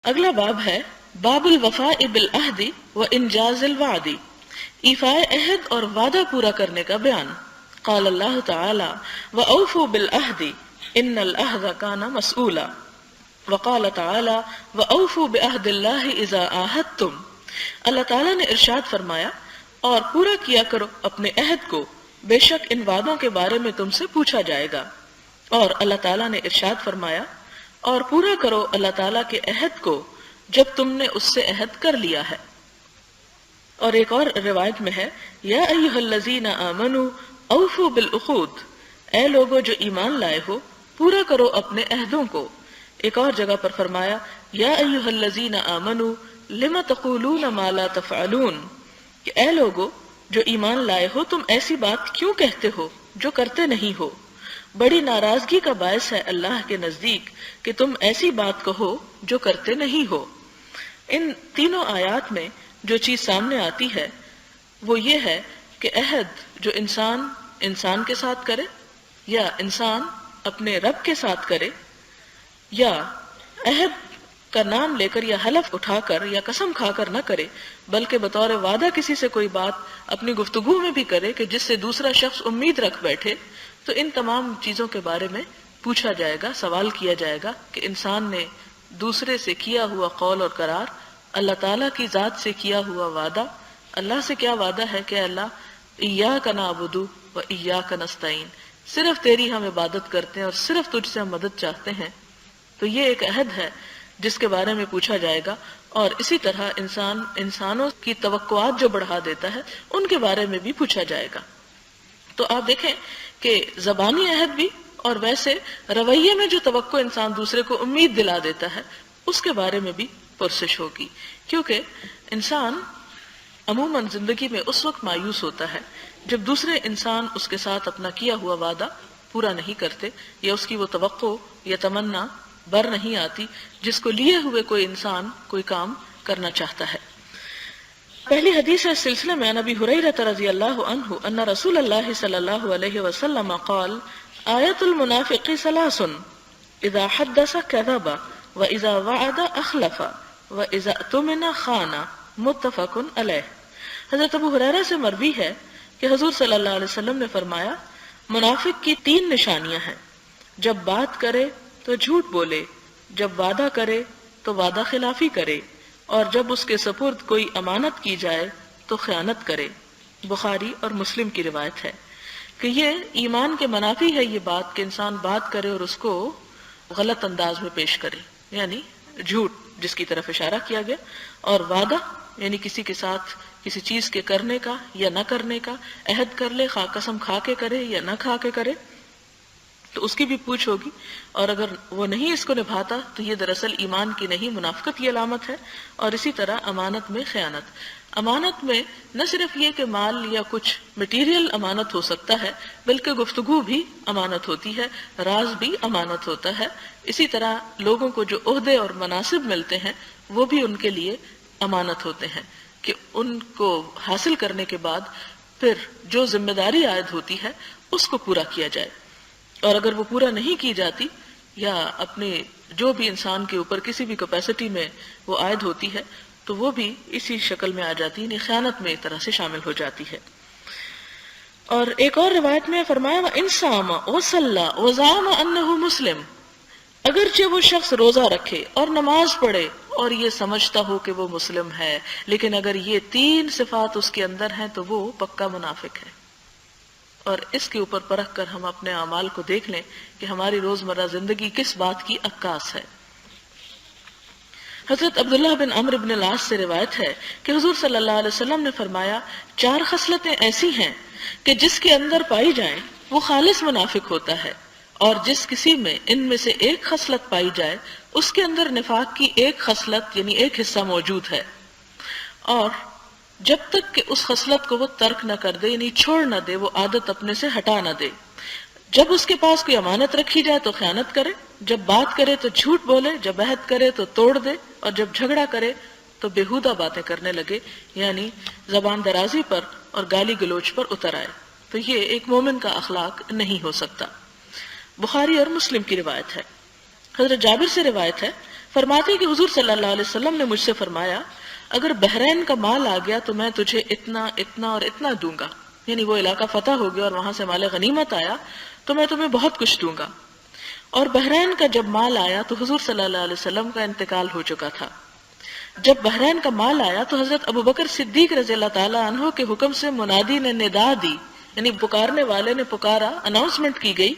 اگلا باب ہے باب الوفاء بالعہد و انجاز الوعد، ایفائے عہد اور وعدہ پورا کرنے کا بیان۔ قال اللہ تعالی وأوفوا بالعہد ان العہد کان مسئولا، وقال تعالی وأوفوا بعہد اللہ اذا عاہدتم۔ اللہ تعالیٰ نے ارشاد فرمایا اور پورا کیا کرو اپنے عہد کو، بے شک ان وعدوں کے بارے میں تم سے پوچھا جائے گا۔ اور اللہ تعالیٰ نے ارشاد فرمایا اور پورا کرو اللہ تعالیٰ کے عہد کو جب تم نے اس سے عہد کر لیا ہے۔ اور ایک اور روایت میں ہے یا ایھا الذین آمنوا اوفوا بالعقود، اے لوگو جو ایمان لائے ہو پورا کرو اپنے عہدوں کو۔ ایک اور جگہ پر فرمایا یا ایھا الذین آمنوا لم تقولون ما لا تفعلون، کہ اے لوگو جو ایمان لائے ہو تم ایسی بات کیوں کہتے ہو جو کرتے نہیں ہو۔ بڑی ناراضگی کا باعث ہے اللہ کے نزدیک کہ تم ایسی بات کہو جو کرتے نہیں ہو۔ ان تینوں آیات میں جو چیز سامنے آتی ہے وہ یہ ہے کہ عہد جو انسان کے ساتھ کرے، یا انسان اپنے رب کے ساتھ کرے، یا عہد کا نام لے کر یا حلف اٹھا کر یا قسم کھا کر نہ کرے، بلکہ بطور وعدہ کسی سے کوئی بات اپنی گفتگو میں بھی کرے کہ جس سے دوسرا شخص امید رکھ بیٹھے، تو ان تمام چیزوں کے بارے میں پوچھا جائے گا، سوال کیا جائے گا کہ انسان نے دوسرے سے کیا ہوا قول اور قرار، اللہ تعالیٰ کی ذات سے کیا ہوا وعدہ، اللہ سے کیا وعدہ ہے کہ اللہ ایاک نعبد و ایاک نستعین، صرف تیری ہم عبادت کرتے ہیں اور صرف تجھ سے ہم مدد چاہتے ہیں۔ تو یہ ایک عہد ہے جس کے بارے میں پوچھا جائے گا، اور اسی طرح انسانوں کی توقعات جو بڑھا دیتا ہے ان کے بارے میں بھی پوچھا جائے گا۔ تو آپ دیکھیں کہ زبانی عہد بھی اور ویسے رویے میں جو توقع انسان دوسرے کو امید دلا دیتا ہے اس کے بارے میں بھی پرسش ہوگی، کیونکہ انسان عموماً زندگی میں اس وقت مایوس ہوتا ہے جب دوسرے انسان اس کے ساتھ اپنا کیا ہوا وعدہ پورا نہیں کرتے، یا اس کی وہ توقع یا تمنا بر نہیں آتی جس کو لیے ہوئے کوئی انسان کوئی کام کرنا چاہتا ہے۔ پہلی حدیث ہے سلسلے میں نبی ہریرہ رضی اللہ عنہ ان رسول اللہ صلی اللہ علیہ وسلم قال آیت المنافق ثلاث اذا حدث کذب واذا وعد اخلف واذا اؤتمن خان، متفق علیہ۔ حضرت ابو ہریرہ سے مروی ہے کہ حضور صلی اللہ علیہ وسلم نے فرمایا منافق کی تین نشانیاں ہیں، جب بات کرے تو جھوٹ بولے، جب وعدہ کرے تو وعدہ خلافی کرے، اور جب اس کے سپرد کوئی امانت کی جائے تو خیانت کرے۔ بخاری اور مسلم کی روایت ہے کہ یہ ایمان کے منافی ہے، یہ بات کہ انسان بات کرے اور اس کو غلط انداز میں پیش کرے، یعنی جھوٹ جس کی طرف اشارہ کیا گیا، اور وعدہ یعنی کسی کے ساتھ کسی چیز کے کرنے کا یا نہ کرنے کا عہد کر لے، خواہ قسم کھا کے کرے یا نہ کھا کے کرے تو اس کی بھی پوچھ ہوگی، اور اگر وہ نہیں اس کو نبھاتا تو یہ دراصل ایمان کی نہیں منافقت کی علامت ہے۔ اور اسی طرح امانت میں خیانت، امانت میں نہ صرف یہ کہ مال یا کچھ مٹیریل امانت ہو سکتا ہے، بلکہ گفتگو بھی امانت ہوتی ہے، راز بھی امانت ہوتا ہے۔ اسی طرح لوگوں کو جو عہدے اور مناصب ملتے ہیں وہ بھی ان کے لیے امانت ہوتے ہیں کہ ان کو حاصل کرنے کے بعد پھر جو ذمہ داری عائد ہوتی ہے اس کو پورا کیا جائے، اور اگر وہ پورا نہیں کی جاتی یا اپنے جو بھی انسان کے اوپر کسی بھی کیپیسٹی میں وہ عائد ہوتی ہے تو وہ بھی اسی شکل میں آ جاتی ہے، یعنی خیانت میں ایک طرح سے شامل ہو جاتی ہے۔ اور ایک اور روایت میں فرمایا وَإِنْ صَامَ وَصَلَّى وَزَعَمَ أَنَّهُ مسلم، اگرچہ وہ شخص روزہ رکھے اور نماز پڑھے اور یہ سمجھتا ہو کہ وہ مسلم ہے، لیکن اگر یہ تین صفات اس کے اندر ہیں تو وہ پکا منافق ہے۔ اور اس کے اوپر پرکھ کر ہم اپنے اعمال کو دیکھ لیں کہ ہماری روزمرہ زندگی کس بات کی عکاس ہے۔ حضرت عبداللہ بن عمرو بن العاص سے روایت ہے کہ حضور صلی اللہ علیہ وسلم نے فرمایا 4 خصلتیں ایسی ہیں کہ جس کے اندر پائی جائیں وہ خالص منافق ہوتا ہے، اور جس کسی میں ان میں سے ایک خصلت پائی جائے اس کے اندر نفاق کی ایک خصلت یعنی ایک حصہ موجود ہے، اور جب تک کہ اس خصلت کو وہ ترک نہ کر دے یعنی چھوڑ نہ دے، وہ عادت اپنے سے ہٹا نہ دے۔ جب اس کے پاس کوئی امانت رکھی جائے تو خیانت کرے، جب بات کرے تو جھوٹ بولے، جب عہد کرے تو توڑ دے، اور جب جھگڑا کرے تو بےہودہ باتیں کرنے لگے، یعنی زبان درازی پر اور گالی گلوچ پر اتر آئے۔ تو یہ ایک مومن کا اخلاق نہیں ہو سکتا۔ بخاری اور مسلم کی روایت ہے، حضرت جابر سے روایت ہے فرماتے کہ حضور صلی اللہ علیہ وسلم نے مجھ سے فرمایا اگر بحرین کا مال آ گیا تو میں تجھے اتنا اتنا اور اتنا دوں گا، یعنی وہ علاقہ فتح ہو گیا اور وہاں سے مال غنیمت آیا تو میں تمہیں بہت کچھ دوں گا۔ اور بحرین کا جب مال آیا تو حضور صلی اللہ علیہ وسلم کا انتقال ہو چکا تھا۔ جب بحرین کا مال آیا تو حضرت ابوبکر صدیق رضی اللہ تعالی عنہ کے حکم سے منادی نے ندا دی، یعنی پکارنے والے نے پکارا، اناؤنسمنٹ کی گئی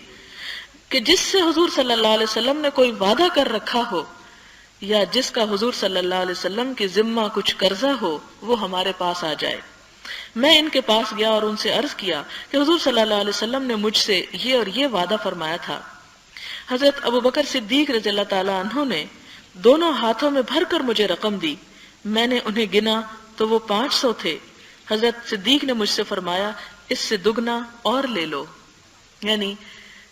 کہ جس سے حضور صلی اللہ علیہ وسلم نے کوئی وعدہ کر رکھا ہو یا جس کا حضور صلی اللہ علیہ وسلم کے ذمہ کچھ قرضہ ہو وہ ہمارے پاس آ جائے۔ میں ان کے پاس گیا اور ان سے عرض کیا کہ حضور صلی اللہ علیہ وسلم نے مجھ سے یہ اور یہ وعدہ فرمایا تھا۔ حضرت ابوبکر صدیق رضی اللہ تعالی عنہ نے دونوں ہاتھوں میں بھر کر مجھے رقم دی، میں نے انہیں گنا تو وہ 500 تھے۔ حضرت صدیق نے مجھ سے فرمایا اس سے دگنا اور لے لو، یعنی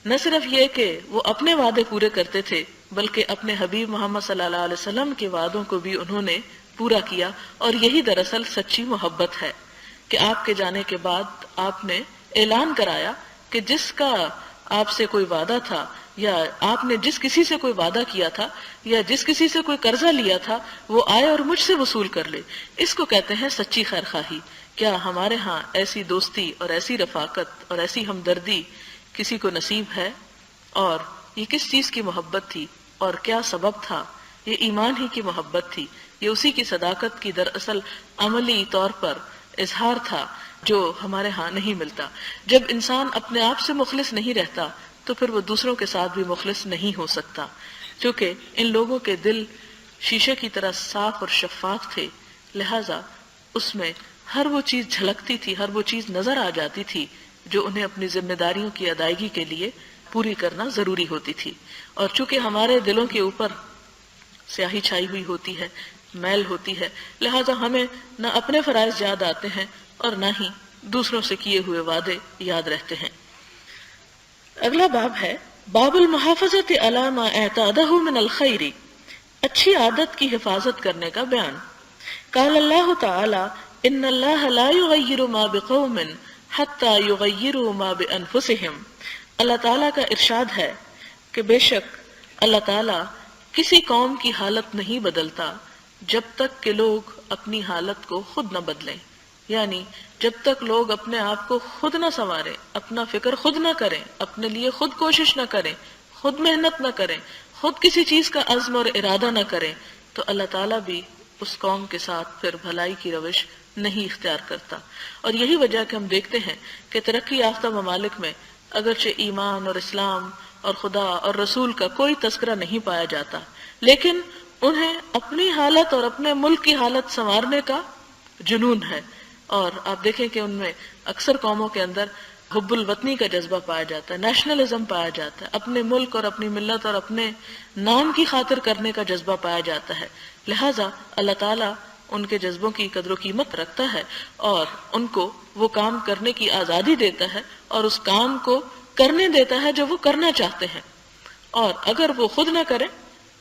نہ صرف یہ کہ وہ اپنے وعدے پورے کرتے تھے بلکہ اپنے حبیب محمد صلی اللہ علیہ وسلم کے وعدوں کو بھی انہوں نے پورا کیا، اور یہی دراصل سچی محبت ہے کہ آپ کے جانے کے بعد آپ نے اعلان کرایا کہ جس کا آپ سے کوئی وعدہ تھا یا آپ نے جس کسی سے کوئی وعدہ کیا تھا یا جس کسی سے کوئی قرضہ لیا تھا وہ آئے اور مجھ سے وصول کر لے۔ اس کو کہتے ہیں سچی خیر خواہی۔ کیا ہمارے ہاں ایسی دوستی اور ایسی رفاقت اور ایسی ہمدردی کسی کو نصیب ہے؟ اور یہ کس چیز کی محبت تھی اور کیا سبب تھا؟ یہ ایمان ہی کی محبت تھی، یہ اسی کی صداقت کی دراصل عملی طور پر اظہار تھا جو ہمارے ہاں نہیں ملتا۔ جب انسان اپنے آپ سے مخلص نہیں رہتا تو پھر وہ دوسروں کے ساتھ بھی مخلص نہیں ہو سکتا۔ چونکہ ان لوگوں کے دل شیشے کی طرح صاف اور شفاف تھے، لہذا اس میں ہر وہ چیز جھلکتی تھی، ہر وہ چیز نظر آ جاتی تھی جو انہیں اپنی ذمہ داریوں کی ادائیگی کے لیے پوری کرنا ضروری ہوتی تھی۔ اور چونکہ ہمارے دلوں کے اوپر سیاہی چھائی ہوئی ہوتی ہے، میل ہوتی ہے، لہذا ہمیں نہ اپنے فرائض یاد آتے ہیں اور نہ ہی دوسروں سے کیے ہوئے وعدے یاد رہتے ہیں۔ اگلا باب ہے باب المحافظت علی ما اعتادہ من الخیر، اچھی عادت کی حفاظت کرنے کا بیان۔ قال اللہ تعالی ان اللہ لا یغیر ما بقوم حتی یغیروا ما بانفسہم، اللہ تعالیٰ کا ارشاد ہے کہ بے شک اللہ تعالیٰ کسی قوم کی حالت نہیں بدلتا جب تک کہ لوگ اپنی حالت کو خود نہ بدلیں، یعنی جب تک لوگ اپنے آپ کو خود نہ سنواریں، اپنا فکر خود نہ کریں، اپنے لیے خود کوشش نہ کریں، خود محنت نہ کریں، خود کسی چیز کا عزم اور ارادہ نہ کریں، تو اللہ تعالیٰ بھی اس قوم کے ساتھ پھر بھلائی کی روش نہیں اختیار کرتا۔ اور یہی وجہ کہ ہم دیکھتے ہیں کہ ترقی یافتہ ممالک میں اگرچہ ایمان اور اسلام اور خدا اور رسول کا کوئی تذکرہ نہیں پایا جاتا، لیکن انہیں اپنی حالت اور اپنے ملک کی حالت سنوارنے کا جنون ہے۔ اور آپ دیکھیں کہ ان میں اکثر قوموں کے اندر حب الوطنی کا جذبہ پایا جاتا ہے، نیشنلزم پایا جاتا ہے، اپنے ملک اور اپنی ملت اور اپنے نام کی خاطر کرنے کا جذبہ پایا جاتا ہے۔ لہٰذا اللہ تعالیٰ ان کے جذبوں کی قدر و قیمت رکھتا ہے اور ان کو وہ کام کرنے کی آزادی دیتا ہے اور اس کام کو کرنے دیتا ہے جو وہ کرنا چاہتے ہیں۔ اور اگر وہ خود نہ کریں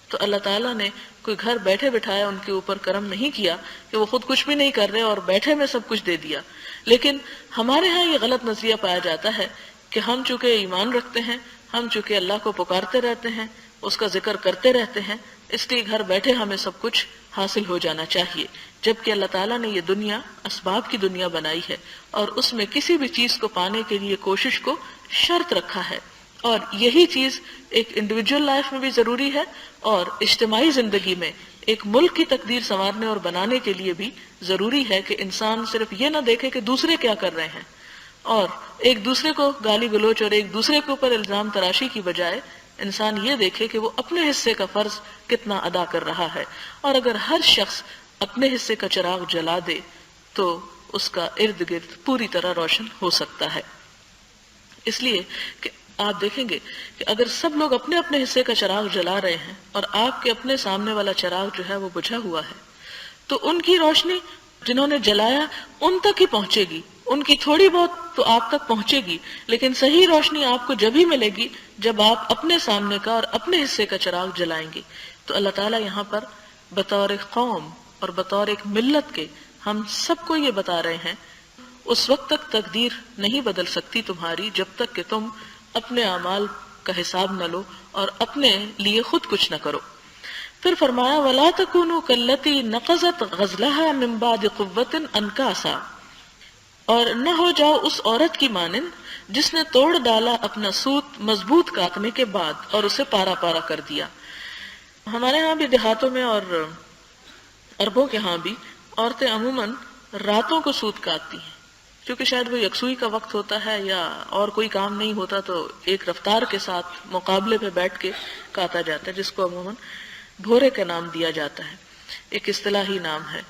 تو اللہ تعالیٰ نے کوئی گھر بیٹھے بٹھائے ان کے اوپر کرم نہیں کیا کہ وہ خود کچھ بھی نہیں کر رہے اور بیٹھے میں سب کچھ دے دیا۔ لیکن ہمارے ہاں یہ غلط نظریہ پایا جاتا ہے کہ ہم چونکہ ایمان رکھتے ہیں، ہم چونکہ اللہ کو پکارتے رہتے ہیں، اس کا ذکر کرتے رہتے ہیں، اس لیے گھر بیٹھے ہمیں سب کچھ حاصل ہو جانا چاہیے، جبکہ اللہ تعالیٰ نے یہ دنیا اسباب کی دنیا بنائی ہے اور اس میں کسی بھی چیز کو پانے کے لیے کوشش کو شرط رکھا ہے، اور یہی چیز ایک انڈیویجول لائف میں بھی ضروری ہے اور اجتماعی زندگی میں ایک ملک کی تقدیر سنوارنے اور بنانے کے لیے بھی ضروری ہے کہ انسان صرف یہ نہ دیکھے کہ دوسرے کیا کر رہے ہیں اور ایک دوسرے کو گالی گلوچ اور ایک دوسرے کے اوپر الزام تراشی کی بجائے انسان یہ دیکھے کہ وہ اپنے حصے کا فرض کتنا ادا کر رہا ہے۔ اور اگر ہر شخص اپنے حصے کا چراغ جلا دے تو اس کا ارد گرد پوری طرح روشن ہو سکتا ہے۔ اس لیے کہ آپ دیکھیں گے کہ اگر سب لوگ اپنے اپنے حصے کا چراغ جلا رہے ہیں اور آپ کے اپنے سامنے والا چراغ جو ہے وہ بجھا ہوا ہے تو ان کی روشنی جنہوں نے جلایا ان تک ہی پہنچے گی، ان کی تھوڑی بہت تو آپ تک پہنچے گی، لیکن صحیح روشنی آپ کو جب ہی ملے گی جب آپ اپنے سامنے کا اور اپنے حصے کا چراغ جلائیں گے۔ تو اللہ تعالیٰ یہاں پر بطور قوم اور بطور ایک ملت کے ہم سب کو یہ بتا رہے ہیں اس وقت تک تقدیر نہیں بدل سکتی تمہاری جب تک کہ تم اپنے اعمال کا حساب نہ لو اور اپنے لیے خود کچھ نہ کرو۔ پھر فرمایا وَلَا تَكُونُوا كَالَّتِي نَقَضَتْ غَزْلَهَا مِن بَعْدِ قُوَّةٍ أَنْكَاسًا، اور نہ ہو جاؤ اس عورت کی مانند جس نے توڑ ڈالا اپنا سوت مضبوط کاٹنے کے بعد اور اسے پارا پارا کر دیا۔ ہمارے ہاں بھی دیہاتوں میں اور عربوں کے ہاں بھی عورتیں عموماً راتوں کو سوت کاٹتی ہیں، کیونکہ شاید وہ یکسوئی کا وقت ہوتا ہے یا اور کوئی کام نہیں ہوتا، تو ایک رفتار کے ساتھ مقابلے پہ بیٹھ کے کاتا جاتا ہے، جس کو عموماً بھورے کا نام دیا جاتا ہے، ایک اصطلاحی نام ہے۔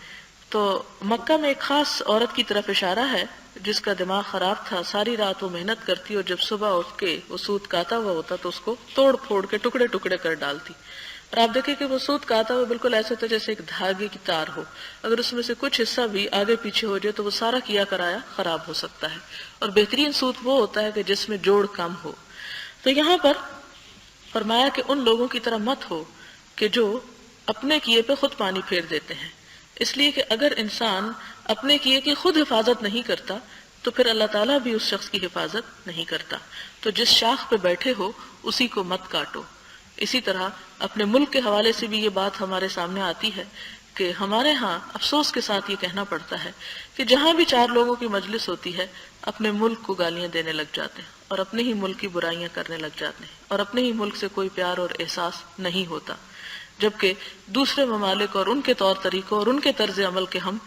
تو مکہ میں ایک خاص عورت کی طرف اشارہ ہے جس کا دماغ خراب تھا، ساری رات وہ محنت کرتی اور جب صبح اٹھ کے وہ سوت کاتا ہوا ہوتا تو اس کو توڑ پھوڑ کے ٹکڑے ٹکڑے کر ڈالتی۔ اور آپ دیکھیں کہ وہ سوت کاتا ہوا بالکل ایسے ہوتا ہے جیسے ایک دھاگے کی تار ہو، اگر اس میں سے کچھ حصہ بھی آگے پیچھے ہو جائے تو وہ سارا کیا کرایا خراب ہو سکتا ہے۔ اور بہترین سوت وہ ہوتا ہے کہ جس میں جوڑ کم ہو۔ تو یہاں پر فرمایا کہ ان لوگوں کی طرح مت ہو کہ جو اپنے کیے پہ خود پانی پھیر دیتے ہیں، اس لیے کہ اگر انسان اپنے کیے کی خود حفاظت نہیں کرتا تو پھر اللہ تعالیٰ بھی اس شخص کی حفاظت نہیں کرتا۔ تو جس شاخ پہ بیٹھے ہو اسی کو مت کاٹو۔ اسی طرح اپنے ملک کے حوالے سے بھی یہ بات ہمارے سامنے آتی ہے کہ ہمارے ہاں افسوس کے ساتھ یہ کہنا پڑتا ہے کہ جہاں بھی چار لوگوں کی مجلس ہوتی ہے اپنے ملک کو گالیاں دینے لگ جاتے ہیں اور اپنے ہی ملک کی برائیاں کرنے لگ جاتے ہیں اور اپنے ہی ملک سے کوئی پیار اور احساس نہیں ہوتا، جبکہ دوسرے ممالک اور ان کے طور طریقوں اور ان کے طرز عمل کے ہم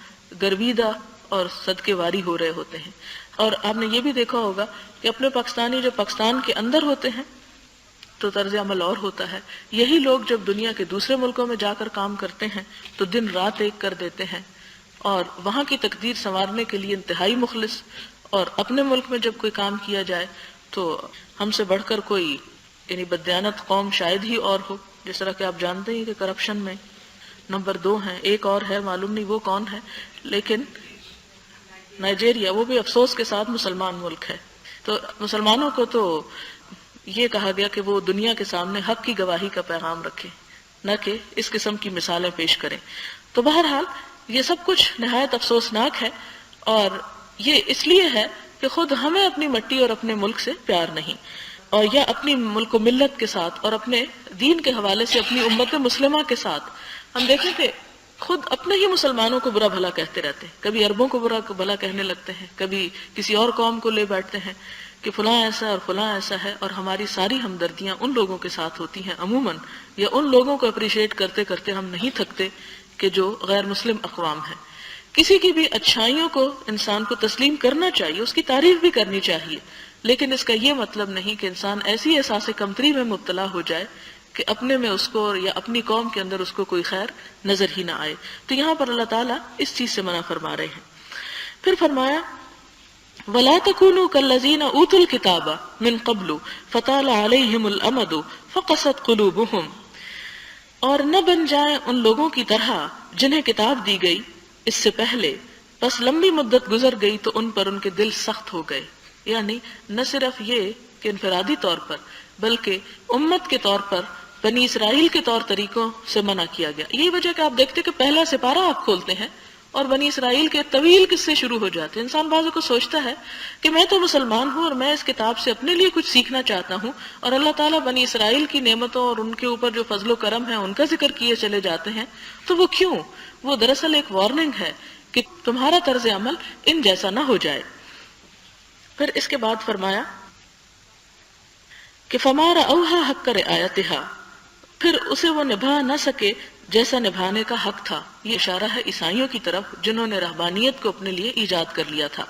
گرویدہ اور صدقے واری ہو رہے ہوتے ہیں۔ اور آپ نے یہ بھی دیکھا ہوگا کہ اپنے پاکستانی جو پاکستان کے اندر ہوتے ہیں تو طرز عمل اور ہوتا ہے، یہی لوگ جب دنیا کے دوسرے ملکوں میں جا کر کام کرتے ہیں تو دن رات ایک کر دیتے ہیں اور وہاں کی تقدیر سنوارنے کے لیے انتہائی مخلص، اور اپنے ملک میں جب کوئی کام کیا جائے تو ہم سے بڑھ کر کوئی یعنی بددیانت قوم شاید ہی اور ہو۔ جس طرح کہ آپ جانتے ہیں کہ کرپشن میں نمبر 2 ہیں، ایک اور ہے معلوم نہیں وہ کون ہے، لیکن نائجیریا، وہ بھی افسوس کے ساتھ مسلمان ملک ہے۔ تو مسلمانوں کو تو یہ کہا گیا کہ وہ دنیا کے سامنے حق کی گواہی کا پیغام رکھیں، نہ کہ اس قسم کی مثالیں پیش کریں۔ تو بہرحال یہ سب کچھ نہایت افسوسناک ہے، اور یہ اس لیے ہے کہ خود ہمیں اپنی مٹی اور اپنے ملک سے پیار نہیں، اور یا اپنی ملک و ملت کے ساتھ اور اپنے دین کے حوالے سے اپنی امت مسلمہ کے ساتھ ہم دیکھیں کہ خود اپنے ہی مسلمانوں کو برا بھلا کہتے رہتے ہیں، کبھی عربوں کو برا بھلا کہنے لگتے ہیں، کبھی کسی اور قوم کو لے بیٹھتے ہیں کہ فلاں ایسا اور فلاں ایسا ہے، اور ہماری ساری ہمدردیاں ان لوگوں کے ساتھ ہوتی ہیں عموماً، یا ان لوگوں کو اپریشیٹ کرتے کرتے ہم نہیں تھکتے کہ جو غیر مسلم اقوام ہیں۔ کسی کی بھی اچھائیوں کو انسان کو تسلیم کرنا چاہیے، اس کی تعریف بھی کرنی چاہیے، لیکن اس کا یہ مطلب نہیں کہ انسان ایسی احساس کمتری میں مبتلا ہو جائے کہ اپنے میں اس کو یا اپنی قوم کے اندر اس کو کوئی خیر نظر ہی نہ آئے۔ تو یہاں پر اللہ تعالیٰ اس چیز سے منع فرما رہے ہیں۔ پھر فرمایا وَلَا تَكُونُوا كَالَّذِينَ أُوتُوا الْكِتَابَ مِن قَبْلُ فَطَالَ عَلَيْهِمُ الْأَمَدُ فَقَسَتْ قُلُوبُهُمْ، اور نہ بن جائیں ان لوگوں کی طرح جنہیں کتاب دی گئی اس سے پہلے، بس لمبی مدت گزر گئی تو ان پر ان کے دل سخت ہو گئے۔ یعنی نہ صرف یہ کہ انفرادی طور پر بلکہ امت کے طور پر بنی اسرائیل کے طور طریقوں سے منع کیا گیا۔ یہی وجہ کہ آپ دیکھتے کہ پہلا سپارہ آپ کھولتے ہیں اور بنی اسرائیل کے طویل قصے شروع ہو جاتے ہیں۔ انسان بعض کو سوچتا ہے کہ میں تو مسلمان ہوں اور میں اس کتاب سے اپنے لیے کچھ سیکھنا چاہتا ہوں، اور اللہ تعالیٰ بنی اسرائیل کی نعمتوں اور ان کے اوپر جو فضل و کرم ہے ان کا ذکر کیے چلے جاتے ہیں، تو وہ کیوں؟ وہ دراصل ایک وارننگ ہے کہ تمہارا طرز عمل ان جیسا نہ ہو جائے۔ پھر اس کے بعد فرمایا کہ فَمَا رَأَوْهَا حَقَّ رِعَایَتِهَا، پھر اسے وہ نبھا نہ سکے جیسا نبھانے کا حق تھا۔ یہ اشارہ ہے عیسائیوں کی طرف جنہوں نے رہبانیت کو اپنے لیے ایجاد کر لیا تھا،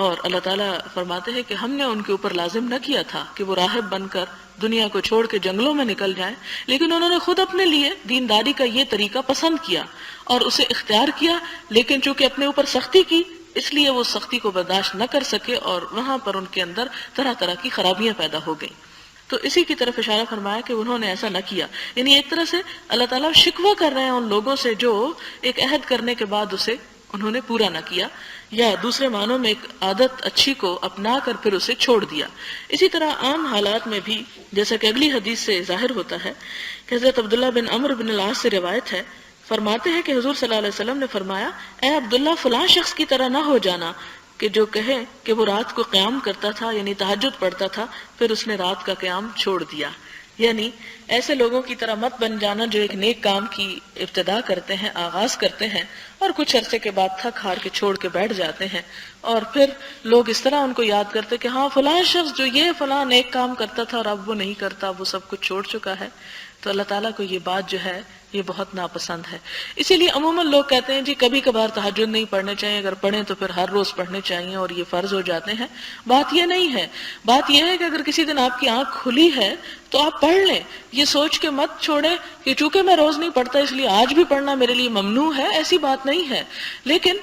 اور اللہ تعالیٰ فرماتے ہیں کہ ہم نے ان کے اوپر لازم نہ کیا تھا کہ وہ راہب بن کر دنیا کو چھوڑ کے جنگلوں میں نکل جائیں، لیکن انہوں نے خود اپنے لیے دینداری کا یہ طریقہ پسند کیا اور اسے اختیار کیا، لیکن چونکہ اپنے اوپر سختی کی اس لیے وہ سختی کو برداشت نہ کر سکے اور وہاں پر ان کے اندر طرح طرح کی خرابیاں پیدا ہو گئیں۔ تو اسی کی طرف اشارہ فرمایا کہ انہوں نے ایسا نہ کیا، یعنی ایک طرح سے اللہ تعالیٰ شکوہ کر رہے ہیں ان لوگوں سے جو ایک عہد کرنے کے بعد اسے انہوں نے پورا نہ کیا، یا دوسرے معنوں میں ایک عادت اچھی کو اپنا کر پھر اسے چھوڑ دیا۔ اسی طرح عام حالات میں بھی جیسا کہ اگلی حدیث سے ظاہر ہوتا ہے کہ حضرت عبداللہ بن عمرو بن العاص سے روایت ہے، فرماتے ہیں کہ حضور صلی اللہ علیہ وسلم نے فرمایا، اے عبداللہ فلاں شخص کی طرح نہ ہو جانا کہ جو کہے کہ وہ رات کو قیام کرتا تھا، یعنی تہجد پڑھتا تھا، پھر اس نے رات کا قیام چھوڑ دیا۔ یعنی ایسے لوگوں کی طرح مت بن جانا جو ایک نیک کام کی ابتدا کرتے ہیں، آغاز کرتے ہیں، اور کچھ عرصے کے بعد تھک ہار کے چھوڑ کے بیٹھ جاتے ہیں، اور پھر لوگ اس طرح ان کو یاد کرتے کہ ہاں فلاں شخص جو یہ فلاں نیک کام کرتا تھا اور اب وہ نہیں کرتا، وہ سب کچھ چھوڑ چکا ہے. تو اللہ تعالیٰ کو یہ بات جو ہے یہ بہت ناپسند ہے. اسی لیے عموماً لوگ کہتے ہیں جی کبھی کبھار تہجد نہیں پڑھنے چاہیے، اگر پڑھیں تو پھر ہر روز پڑھنے چاہیے اور یہ فرض ہو جاتے ہیں. بات یہ نہیں ہے. بات یہ ہے کہ اگر کسی دن آپ کی آنکھ کھلی ہے تو آپ پڑھ لیں، یہ سوچ کے مت چھوڑیں کہ چونکہ میں روز نہیں پڑھتا اس لیے آج بھی پڑھنا میرے لیے ممنوع ہے. ایسی بات نہیں ہے. لیکن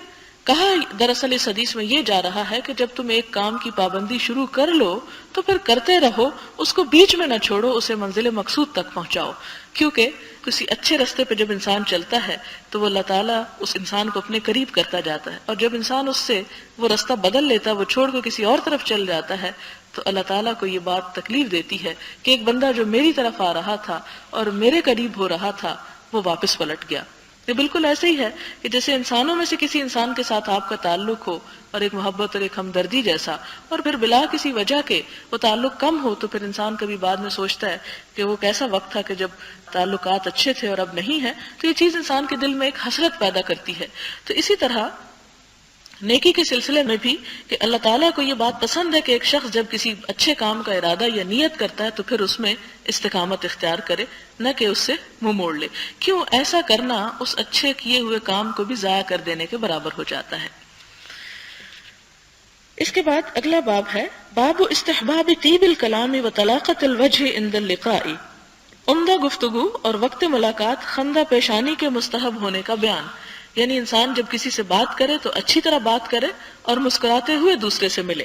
کہا دراصل اس حدیث میں یہ جا رہا ہے کہ جب تم ایک کام کی پابندی شروع کر لو تو پھر کرتے رہو، اس کو بیچ میں نہ چھوڑو، اسے منزل مقصود تک پہنچاؤ. کیونکہ کسی اچھے راستے پہ جب انسان چلتا ہے تو وہ اللہ تعالیٰ اس انسان کو اپنے قریب کرتا جاتا ہے، اور جب انسان اس سے وہ راستہ بدل لیتا ہے، وہ چھوڑ کے کسی اور طرف چل جاتا ہے، تو اللہ تعالیٰ کو یہ بات تکلیف دیتی ہے کہ ایک بندہ جو میری طرف آ رہا تھا اور میرے قریب ہو رہا تھا وہ واپس پلٹ گیا. یہ بالکل ایسے ہی ہے کہ جیسے انسانوں میں سے کسی انسان کے ساتھ آپ کا تعلق ہو اور ایک محبت اور ایک ہمدردی جیسا، اور پھر بلا کسی وجہ کے وہ تعلق کم ہو تو پھر انسان کبھی بعد میں سوچتا ہے کہ وہ کیسا وقت تھا کہ جب تعلقات اچھے تھے اور اب نہیں ہے. تو یہ چیز انسان کے دل میں ایک حسرت پیدا کرتی ہے. تو اسی طرح نیکی کے سلسلے میں بھی کہ اللہ تعالیٰ کو یہ بات پسند ہے کہ ایک شخص جب کسی اچھے کام کا ارادہ یا نیت کرتا ہے تو پھر اس میں استقامت اختیار کرے، نہ کہ اس سے منہ موڑ لے. کیوں؟ ایسا کرنا اس اچھے کیے ہوئے کام کو بھی ضائع کر دینے کے برابر ہو جاتا ہے. اس کے بعد اگلا باب ہے باب استحباب طیب الکلام و طلاقت الوجہ عند اللقاء. عمدہ گفتگو اور وقت ملاقات خندہ پیشانی کے مستحب ہونے کا بیان. یعنی انسان جب کسی سے بات کرے تو اچھی طرح بات کرے اور مسکراتے ہوئے دوسرے سے ملے.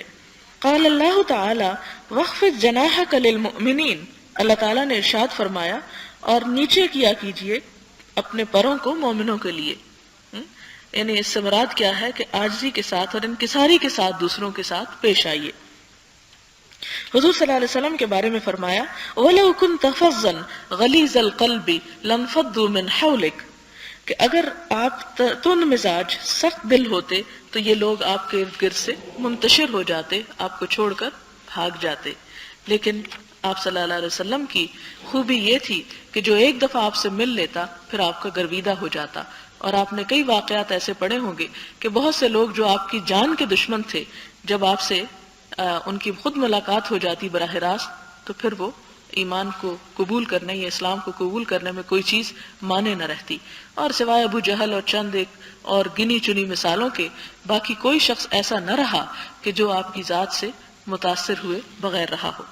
قال اللہ تعالی واخفض جناحک للمؤمنین. اللہ تعالیٰ نے ارشاد فرمایا اور نیچے کیا کیجئے اپنے پروں کو مومنوں کے لیے. یعنی اس سے مراد کیا ہے کہ عاجزی کے ساتھ اور انکساری کے ساتھ دوسروں کے ساتھ پیش آئیے. حضور صلی اللہ علیہ وسلم کے بارے میں فرمایا وَلَوْ كُنْتَ فَظًّا غَلِيظَ الْقَلْبِ لَانفَضُّوا مِنْ حَوْلِكَ. کہ اگر آپ تند مزاج سخت دل ہوتے تو یہ لوگ آپ کے ارد گرد سے منتشر ہو جاتے، آپ کو چھوڑ کر بھاگ جاتے. لیکن آپ صلی اللہ علیہ وسلم کی خوبی یہ تھی کہ جو ایک دفعہ آپ سے مل لیتا پھر آپ کا گرویدہ ہو جاتا. اور آپ نے کئی واقعات ایسے پڑھے ہوں گے کہ بہت سے لوگ جو آپ کی جان کے دشمن تھے جب آپ سے ان کی خود ملاقات ہو جاتی براہ راست تو پھر وہ ایمان کو قبول کرنے یا اسلام کو قبول کرنے میں کوئی چیز مانے نہ رہتی. اور سوائے ابو جہل اور چند ایک اور گنی چنی مثالوں کے باقی کوئی شخص ایسا نہ رہا کہ جو آپ کی ذات سے متاثر ہوئے بغیر رہا ہو.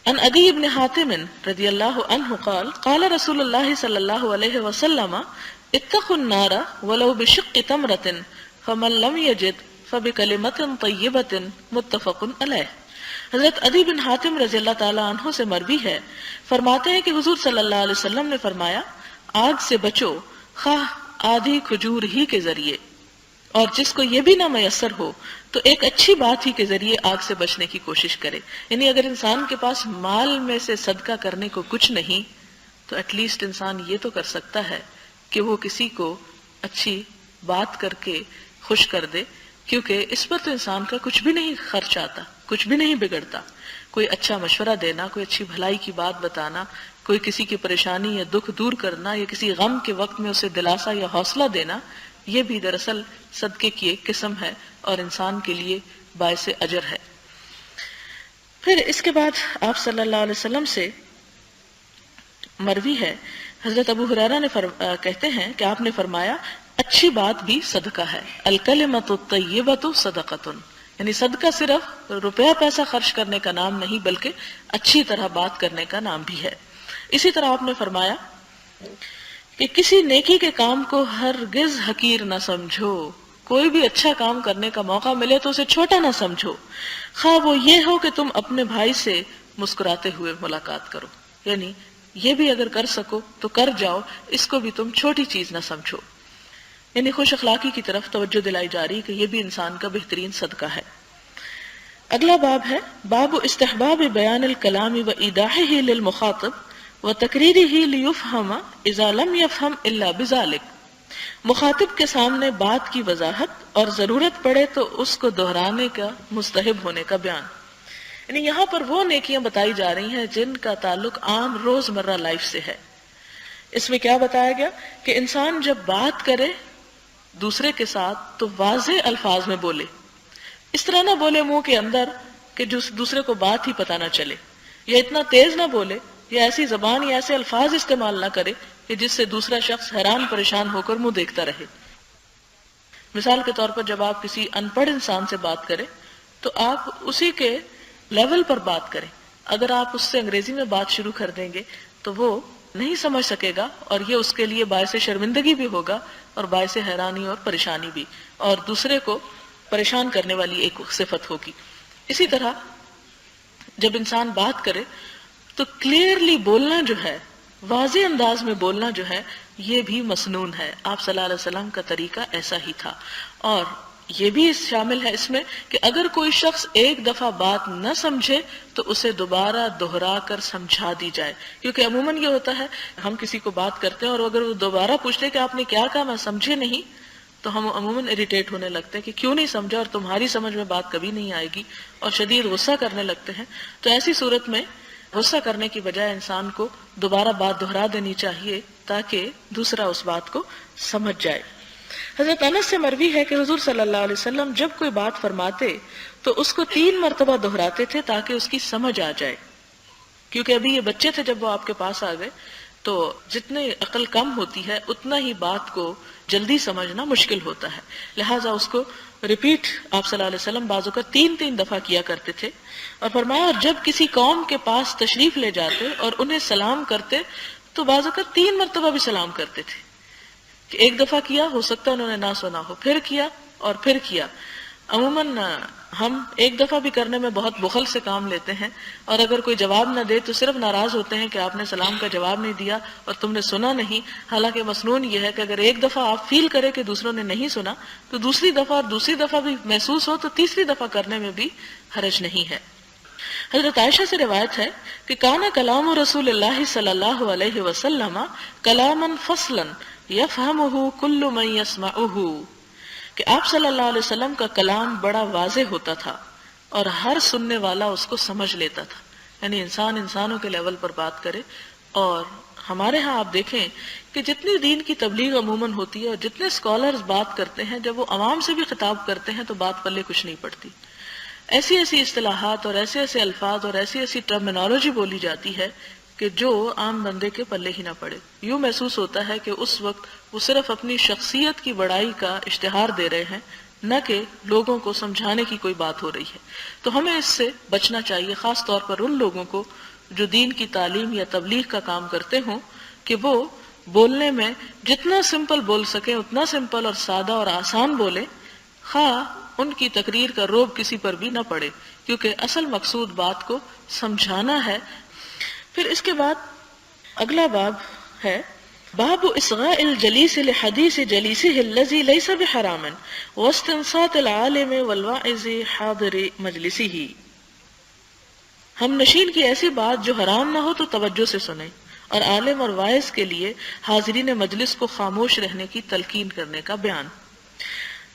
عن عدی بن حاتم رضی اللہ عنہ قال قال رسول اللہ صلی اللہ علیہ وسلم اتقوا النار ولو بشق تمرۃ فمن لم یجد فبکلمۃ طیبۃ متفق علیہ. حضرت عدی بن حاتم رضی اللہ تعالی عنہ سے مروی ہے، فرماتے ہیں کہ حضور صلی اللہ علیہ وسلم نے فرمایا آگ سے بچو خواہ آدھی کھجور ہی کے ذریعے، اور جس کو یہ بھی نہ میسر ہو تو ایک اچھی بات ہی کے ذریعے آگ سے بچنے کی کوشش کرے. یعنی اگر انسان کے پاس مال میں سے صدقہ کرنے کو کچھ نہیں تو ایٹ لیسٹ انسان یہ تو کر سکتا ہے کہ وہ کسی کو اچھی بات کر کے خوش کر دے، کیونکہ اس پر تو انسان کا کچھ بھی نہیں خرچ آتا، کچھ بھی نہیں بگڑتا. کوئی اچھا مشورہ دینا، کوئی اچھی بھلائی کی بات بتانا، کوئی کسی کی پریشانی یا دکھ دور کرنا یا کسی غم کے وقت میں اسے دلاسا یا حوصلہ دینا، یہ بھی دراصل صدقے کی ایک قسم ہے اور انسان کے لیے باعث اجر ہے. پھر اس کے بعد آپ صلی اللہ علیہ وسلم سے مروی ہے، حضرت ابو ہریرہ نے کہتے ہیں کہ آپ نے فرمایا اچھی بات بھی صدقہ ہے. الکلمۃ الطیبۃ صدقۃ. یعنی صدقہ صرف روپیہ پیسہ خرچ کرنے کا نام نہیں بلکہ اچھی طرح بات کرنے کا نام بھی ہے. اسی طرح آپ نے فرمایا کہ کسی نیکی کے کام کو ہرگز حقیر نہ سمجھو. کوئی بھی اچھا کام کرنے کا موقع ملے تو اسے چھوٹا نہ سمجھو، خواہ وہ یہ ہو کہ تم اپنے بھائی سے مسکراتے ہوئے ملاقات کرو. یعنی یہ بھی اگر کر سکو تو کر جاؤ، اس کو بھی تم چھوٹی چیز نہ سمجھو. یعنی خوش اخلاقی کی طرف توجہ دلائی جا رہی کہ یہ بھی انسان کا بہترین صدقہ ہے. اگلا باب ہے باب استحباب بیان الکلام و ایضاحہ للمخاطب و تقریرہ لیفہم اذا لم یفہم الا بذلک. مخاطب کے سامنے بات کی وضاحت اور ضرورت پڑے تو اس کو دہرانے کا مستحب ہونے کا بیان. یعنی یہاں پر وہ نیکیاں بتائی جا رہی ہیں جن کا تعلق عام روزمرہ لائف سے ہے۔ اس میں کیا بتایا گیا کہ انسان جب بات کرے دوسرے کے ساتھ تو واضح الفاظ میں بولے، اس طرح نہ بولے منہ کے اندر کہ دوسرے کو بات ہی پتہ نہ چلے، یا اتنا تیز نہ بولے، یا ایسی زبان یا ایسے الفاظ استعمال نہ کرے کہ جس سے دوسرا شخص حیران پریشان ہو کر منہ دیکھتا رہے۔ مثال کے طور پر جب آپ کسی ان پڑھ انسان سے بات کریں تو آپ اسی کے لیول پر بات کریں۔ اگر آپ اس سے انگریزی میں بات شروع کر دیں گے تو وہ نہیں سمجھ سکے گا، اور یہ اس کے لیے باعث شرمندگی بھی ہوگا اور باعث حیرانی اور پریشانی بھی، اور دوسرے کو پریشان کرنے والی ایک صفت ہوگی۔ اسی طرح جب انسان بات کرے تو کلیئرلی بولنا جو ہے، واضح انداز میں بولنا جو ہے، یہ بھی مسنون ہے۔ آپ صلی اللہ علیہ وسلم کا طریقہ ایسا ہی تھا، اور یہ بھی شامل ہے اس میں کہ اگر کوئی شخص ایک دفعہ بات نہ سمجھے تو اسے دوبارہ دہرا کر سمجھا دی جائے، کیونکہ عموماً یہ ہوتا ہے ہم کسی کو بات کرتے ہیں اور اگر وہ دوبارہ پوچھتے کہ آپ نے کیا کہا، میں سمجھے نہیں، تو ہم عموماً اریٹیٹ ہونے لگتے ہیں کہ کیوں نہیں سمجھا، اور تمہاری سمجھ میں بات کبھی نہیں آئے گی، اور شدید غصہ کرنے لگتے ہیں۔ تو ایسی صورت میں غصہ کرنے کی بجائے انسان کو دوبارہ بات دہرا دینی چاہیے تاکہ دوسرا اس بات کو سمجھ جائے۔ حضرت انس سے مروی ہے کہ حضور صلی اللہ علیہ وسلم جب کوئی بات فرماتے تو اس کو 3 مرتبہ دہراتے تھے تاکہ اس کی سمجھ آ جائے، کیونکہ ابھی یہ بچے تھے جب وہ آپ کے پاس آ گئے، تو جتنے عقل کم ہوتی ہے اتنا ہی بات کو جلدی سمجھنا مشکل ہوتا ہے، لہٰذا اس کو ریپیٹ آپ صلی اللہ علیہ وسلم بعض اوقات 3 دفعہ کیا کرتے تھے۔ اور فرمایا اور جب کسی قوم کے پاس تشریف لے جاتے اور انہیں سلام کرتے تو بعض اوقات 3 مرتبہ بھی سلام کرتے تھے، کہ ایک دفعہ کیا، ہو سکتا ہے انہوں نے نہ سنا ہو، پھر کیا اور پھر کیا۔ عموماً ہم ایک دفعہ بھی کرنے میں بہت بخل سے کام لیتے ہیں، اور اگر کوئی جواب نہ دے تو صرف ناراض ہوتے ہیں کہ آپ نے سلام کا جواب نہیں دیا اور تم نے سنا نہیں۔ حالانکہ مسنون یہ ہے کہ اگر ایک دفعہ آپ فیل کرے کہ دوسروں نے نہیں سنا تو دوسری دفعہ اور دوسری دفعہ بھی محسوس ہو تو تیسری دفعہ کرنے میں بھی حرج نہیں ہے۔ حضرت عائشہ سے روایت ہے کہ کان کلام رسول اللہ صلی اللہ علیہ وسلم کلاما فصلا یفہمہ کل من یسمعہ، کہ آپ صلی اللہ علیہ وسلم کا کلام بڑا واضح ہوتا تھا اور ہر سننے والا اس کو سمجھ لیتا تھا، یعنی انسان انسانوں کے لیول پر بات کرے۔ اور ہمارے ہاں آپ دیکھیں کہ جتنی دین کی تبلیغ عموماً ہوتی ہے اور جتنے اسکالرز بات کرتے ہیں، جب وہ عوام سے بھی خطاب کرتے ہیں تو بات پلے کچھ نہیں پڑتی، ایسی ایسی اصطلاحات اور ایسے ایسے الفاظ اور ایسی ایسی ٹرمینالوجی بولی جاتی ہے کہ جو عام بندے کے پلے ہی نہ پڑے۔ یوں محسوس ہوتا ہے کہ اس وقت وہ صرف اپنی شخصیت کی بڑائی کا اشتہار دے رہے ہیں، نہ کہ لوگوں کو سمجھانے کی کوئی بات ہو رہی ہے۔ تو ہمیں اس سے بچنا چاہیے، خاص طور پر ان لوگوں کو جو دین کی تعلیم یا تبلیغ کا کام کرتے ہوں، کہ وہ بولنے میں جتنا سمپل بول سکیں اتنا سمپل اور سادہ اور آسان بولیں، خواہ ان کی تقریر کا روب کسی پر بھی نہ پڑے، کیونکہ اصل مقصود بات کو سمجھانا ہے۔ پھر اس کے بعد اگلا باب ہے باب اصغاء الجلیس لحدیث جلیسہ الذی لیس بحرام واستنصات العالم والواعظ حاضر مجلسہ۔ ہم نشین کی ایسی بات جو حرام نہ ہو تو توجہ سے سنیں، اور عالم اور واعظ کے لیے حاضرین مجلس کو خاموش رہنے کی تلقین کرنے کا بیان۔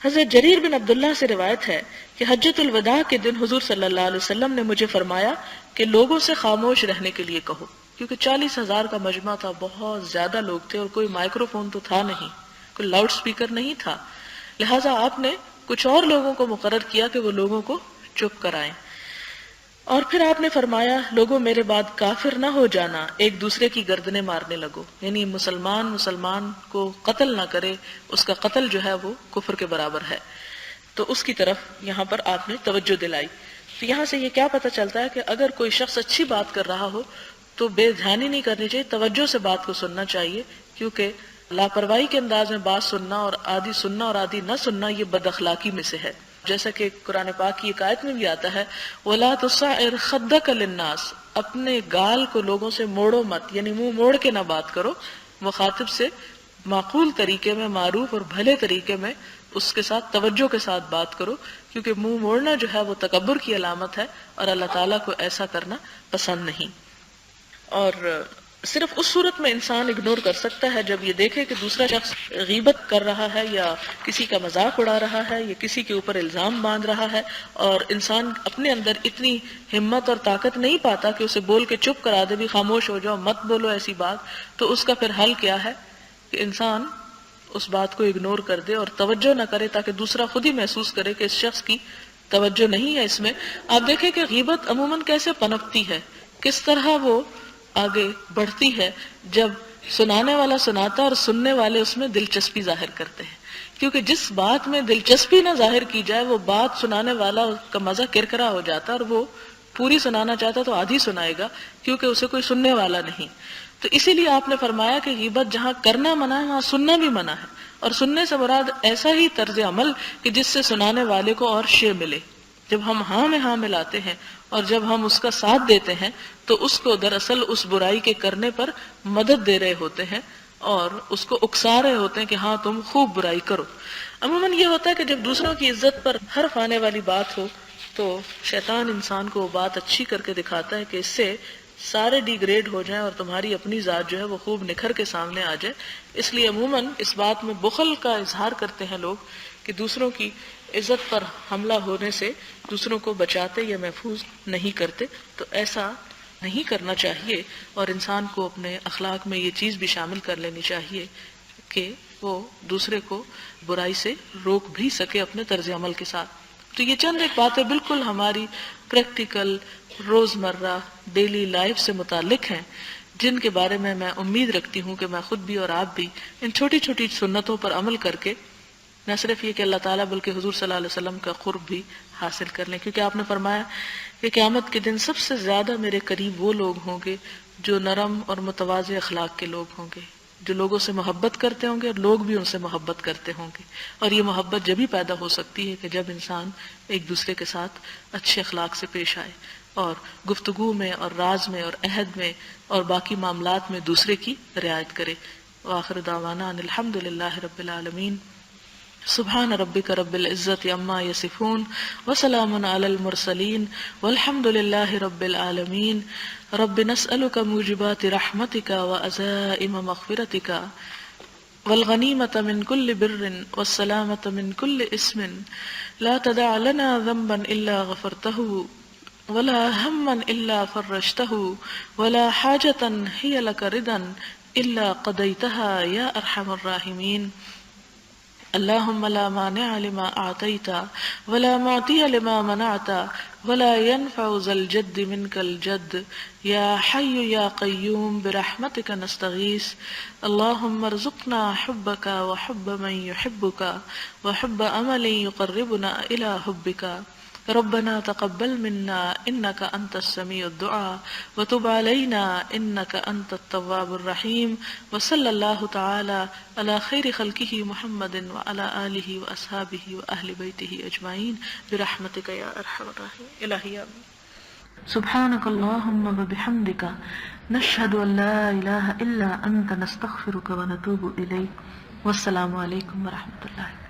حضرت جریر بن عبداللہ سے روایت ہے کہ حجۃ الوداع کے دن حضور صلی اللہ علیہ وسلم نے مجھے فرمایا کہ لوگوں سے خاموش رہنے کے لیے کہو، کیونکہ 40,000 کا مجمع تھا، بہت زیادہ لوگ تھے اور کوئی مائکرو فون تو تھا نہیں، کوئی لاؤڈ سپیکر نہیں تھا، لہٰذا آپ نے کچھ اور لوگوں کو مقرر کیا کہ وہ لوگوں کو چپ کرائیں۔ اور پھر آپ نے فرمایا لوگوں میرے بعد کافر نہ ہو جانا، ایک دوسرے کی گردنیں مارنے لگو، یعنی مسلمان کو قتل نہ کرے، اس کا قتل جو ہے وہ کفر کے برابر ہے۔ تو اس کی طرف یہاں پر آپ نے توجہ دلائی۔ تو یہاں سے یہ کیا پتہ چلتا ہے کہ اگر کوئی شخص اچھی بات کر رہا ہو تو بے دھیانی نہیں کرنی چاہیے، توجہ سے بات کو سننا چاہیے، کیونکہ لاپرواہی کے انداز میں بات سننا اور آدھی نہ سننا یہ بد اخلاقی میں سے ہے، جیسا کہ قرآن پاک کی ایک آیت میں بھی آتا ہے وَلَا تُصَعِّرْ خَدَّكَ لِلنَّاسِ، اپنے گال کو لوگوں سے موڑو مت، یعنی منہ موڑ کے نہ بات کرو، مخاطب سے معقول طریقے میں، معروف اور بھلے طریقے میں اس کے ساتھ توجہ کے ساتھ بات کرو، کیونکہ منہ موڑنا جو ہے وہ تکبر کی علامت ہے اور اللہ تعالیٰ کو ایسا کرنا پسند نہیں۔ اور صرف اس صورت میں انسان اگنور کر سکتا ہے جب یہ دیکھے کہ دوسرا شخص غیبت کر رہا ہے یا کسی کا مذاق اڑا رہا ہے یا کسی کے اوپر الزام باندھ رہا ہے، اور انسان اپنے اندر اتنی ہمت اور طاقت نہیں پاتا کہ اسے بول کے چپ کرا دے، بھی خاموش ہو جاؤ، مت بولو ایسی بات. تو اس کا پھر حل کیا ہے کہ انسان اس بات کو اگنور کر دے اور توجہ نہ کرے، تاکہ دوسرا خود ہی محسوس کرے کہ اس شخص کی توجہ نہیں ہے اس میں. آپ دیکھیں کہ غیبت عموماً کیسے پنپتی ہے، کس طرح وہ آگے بڑھتی ہے جب سنانے والا سناتا ہے اور سننے والے اس میں دلچسپی ظاہر کرتے ہیں. کیونکہ جس بات میں دلچسپی نہ ظاہر کی جائے وہ بات سنانے والا کا مزہ کرکرا ہو جاتا ہے، اور وہ پوری سنانا چاہتا تو آدھی سنائے گا کیونکہ اسے کوئی سننے والا نہیں. تو اسی لیے آپ نے فرمایا کہ غیبت جہاں کرنا منع ہے وہاں سننا بھی منع ہے. اور سننے سے مراد ایسا ہی طرز عمل کہ جس سے سنانے والے کو اور شے ملے. جب ہم ہاں میں ہاں ملاتے ہیں اور جب ہم اس کا ساتھ دیتے ہیں تو اس کو دراصل اس برائی کے کرنے پر مدد دے رہے ہوتے ہیں اور اس کو اکسا رہے ہوتے ہیں کہ ہاں تم خوب برائی کرو. عموماً یہ ہوتا ہے کہ جب دوسروں کی عزت پر حرف آنے والی بات ہو تو شیطان انسان کو وہ بات اچھی کر کے دکھاتا ہے کہ اس سے سارے ڈیگریڈ ہو جائیں اور تمہاری اپنی ذات جو ہے وہ خوب نکھر کے سامنے آ جائے. اس لیے عموماً اس بات میں بخل کا اظہار کرتے ہیں لوگ کہ دوسروں کی عزت پر حملہ ہونے سے دوسروں کو بچاتے یا محفوظ نہیں کرتے. تو ایسا نہیں کرنا چاہیے، اور انسان کو اپنے اخلاق میں یہ چیز بھی شامل کر لینی چاہیے کہ وہ دوسرے کو برائی سے روک بھی سکے اپنے طرز عمل کے ساتھ. تو یہ چند ایک باتیں بالکل ہماری پریکٹیکل روزمرہ ڈیلی لائف سے متعلق ہیں، جن کے بارے میں امید رکھتی ہوں کہ میں خود بھی اور آپ بھی ان چھوٹی چھوٹی سنتوں پر عمل کر کے نہ صرف یہ کہ اللہ تعالیٰ بلکہ حضور صلی اللہ علیہ وسلم کا قرب بھی حاصل کر لیں. کیونکہ آپ نے فرمایا کہ قیامت کے دن سب سے زیادہ میرے قریب وہ لوگ ہوں گے جو نرم اور متواضع اخلاق کے لوگ ہوں گے، جو لوگوں سے محبت کرتے ہوں گے اور لوگ بھی ان سے محبت کرتے ہوں گے. اور یہ محبت جب ہی پیدا ہو سکتی ہے کہ جب انسان ایک دوسرے کے ساتھ اچھے اخلاق سے پیش آئے اور گفتگو میں اور راز میں اور عہد میں اور باقی معاملات میں دوسرے کی رعایت کرے. وآخر دعوانا ان الحمد للہ رب العالمین. سبحان ربک رب العزت عما یصفون وسلام علی المرسلین والحمد للہ رب العالمین. رب نسألک موجبات رحمتک وعزائم مغفرتک والغنیمة من كل بر والسلامة من كل اسم لا تدع لنا ذنبا إلا غفرته ولا هما إلا فرجته ولا حاجة هي لك رضا إلا قضيتها يا أرحم الراحمين. اللهم لا مانع لما أعطيت ولا معطي لما منعت ولا ينفع ذا الجد منك الجد يا حي يا قيوم برحمتك نستغيث. اللهم ارزقنا حبك وحب من يحبك وحب عمل يقربنا إلى حبك. ربنا تقبل منا انك انت السميع الدعاء وتب علينا انك انت التواب الرحيم. وصلى الله تعالى على خير خلقه محمد وعلى آله واصحابه واهل بيته اجمعين برحمتك يا ارحم الراحمين. الہی سبحانك اللهم وبحمدك نشهد ان لا اله الا انت نستغفرك ونتوب اليك. والسلام علیکم ورحمۃ اللہ.